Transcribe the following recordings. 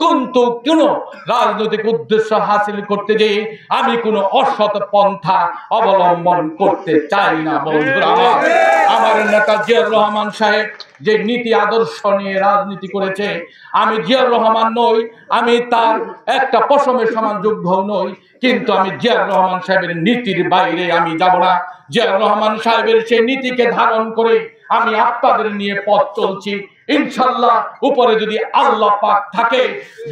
কিন্তু কোনো রাজনৈতিক উদ্দেশ্য হাসিল করতে যেয়ে আমি কোনো অসৎ পন্থা অবলম্বন করতে চাই না। বন্ধুরা, আমার নেতা জিয়াউর রহমান সাহেব যে নীতি আদর্শ নিয়ে রাজনীতি করেছে, আমি জিয়াউর রহমান নই, আমি তার একটা পশমের সমান যোগ্য নই, কিন্তু আমি জিয়াউর রহমান সাহেবের নীতির বাইরে আমি যাব না। জিয়াউর রহমান সাহেবের সেই নীতিকে ধারণ করে আমি আপনাদের নিয়ে পথ চলছি। ইনশাআল্লাহ উপরে যদি আল্লাহ পাক থাকে,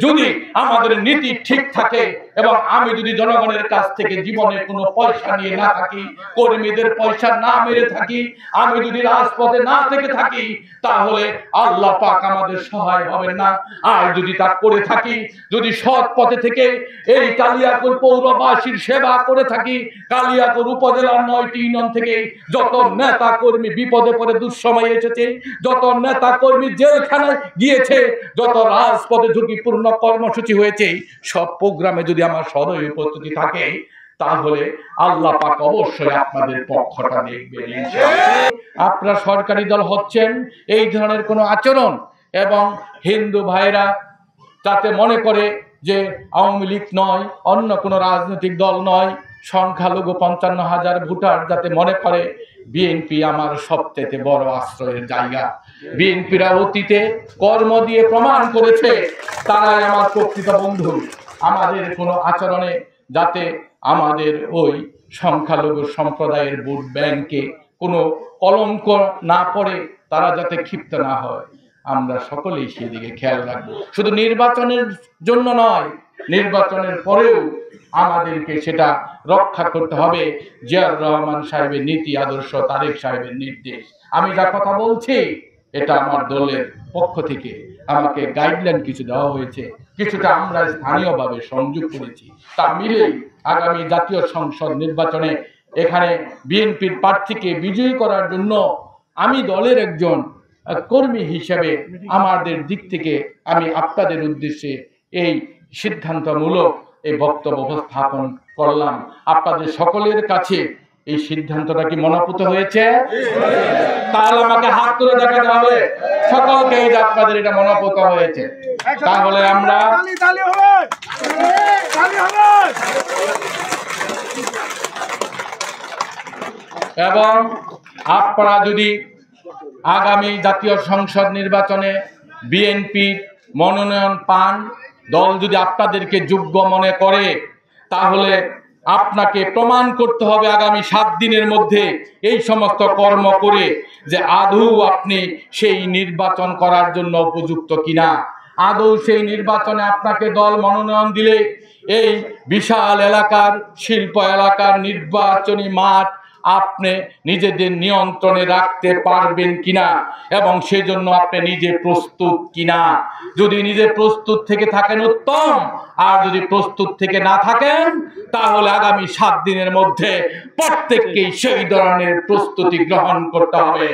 যদি আমাদের নীতি ঠিক থাকে, এবং আমি যদি জনগণের কাছ থেকে জীবনে কোনো পয়সা নিয়ে না থাকি, কর্মীদের পয়সা না মেরে থাকি, আমি যদি রাজপথে না থেকে থাকি, তাহলে আল্লাহ পাক আমাদের সহায় হবেন না। আর যদি তা করে থাকি, যদি সৎ পথে থেকে এই কালিয়াকৈর পৌরবাসীর সেবা করে থাকি, কালিয়াকৈর উপজেলার 9টি ইউনিয়ন থেকে যত নেতা কর্মী বিপদে পড়ে দুঃসময় এসেছে, যত নেতা কর্মী জেলখানায় গিয়েছে, যত রাজপথে ঝুঁকিপূর্ণ কর্মসূচি হয়েছে, সব প্রোগ্রামে যদি আমার সদয় উপস্থিতি থাকে, তাহলে আল্লাহ পাক অবশ্যই আপনাদের পক্ষটা দেখবেন। আপনারা সরকারি দল হচ্ছেন, এই ধরনের কোনো আচরণ, এবং হিন্দু ভাইরা যাতে মনে করে যে আওয়ামী লীগ নয়, অন্য কোনো রাজনৈতিক দল নয়, সংখ্যালঘু 55,000 ভোটার যাতে মনে করে বিএনপি আমার সবচেয়ে বড় আশ্রয়ের জায়গা। বিএনপিরা অতীতে কর্ম দিয়ে প্রমাণ করেছে তারাই আমার প্রকৃত বন্ধু। আমাদের কোনো আচরণে যাতে আমাদের ওই সংখ্যালঘু সম্প্রদায়ের ভোট ব্যাংকে কোনো কলঙ্ক না পড়ে, তারা যাতে ক্ষিপ্ত না হয়, আমরা সকলেই সেদিকে খেয়াল রাখবো। শুধু নির্বাচনের জন্য নয়, নির্বাচনের পরেও আমাদেরকে সেটা রক্ষা করতে হবে। জিয়াউর রহমান সাহেবের নীতি আদর্শ, তারেক সাহেবের নির্দেশ, আমি যা কথা বলছি এটা আমার দলের পক্ষ থেকে আমাকে গাইডলাইন কিছু দেওয়া হয়েছে, কিছুটা আমরা স্থানীয়ভাবে সংযোগ করেছি। তা মিলে আগামী জাতীয় সংসদ নির্বাচনে এখানে বিএনপির প্রার্থীকে বিজয়ী করার জন্য আমি দলের একজন কর্মী হিসেবে আমাদের দিক থেকে আমি আপনাদের উদ্দেশ্যে এই সিদ্ধান্তমূলক এই বক্তব্য উপস্থাপন করলাম। আপনাদের সকলের কাছে এই সিদ্ধান্তটা কি মনোপুত হয়েছে? তাহলে আমাকে হাত তুলে দেখাতে হবে সকলকে যে আপনাদের এটা মনোপুত হয়েছে। তাহলে আমরা এবং আপনারা যদি আগামী জাতীয় সংসদ নির্বাচনে বিএনপির মনোনয়ন পান, দল যদি আপনাদেরকে যোগ্য মনে করে, তাহলে আপনাকে প্রমাণ করতে হবে আগামী 7 দিনের মধ্যে এই সমস্ত কর্ম করে যে আদৌ আপনি সেই নির্বাচন করার জন্য উপযুক্ত কিনা। আদৌ সেই নির্বাচনে আপনাকে দল মনোনয়ন দিলে এই বিশাল এলাকার, শিল্প এলাকার নির্বাচনী মাঠ আপনি নিজেদের নিয়ন্ত্রণে রাখতে পারবেন কিনা, এবং সেজন্য আপনি নিজে প্রস্তুত কিনা। যদি নিজে প্রস্তুত থেকে থাকেন উত্তম, আর যদি প্রস্তুত থেকে না থাকেন, তাহলে আগামী 7 দিনের মধ্যে প্রত্যেককেই সেই ধরনের প্রস্তুতি গ্রহণ করতে হবে।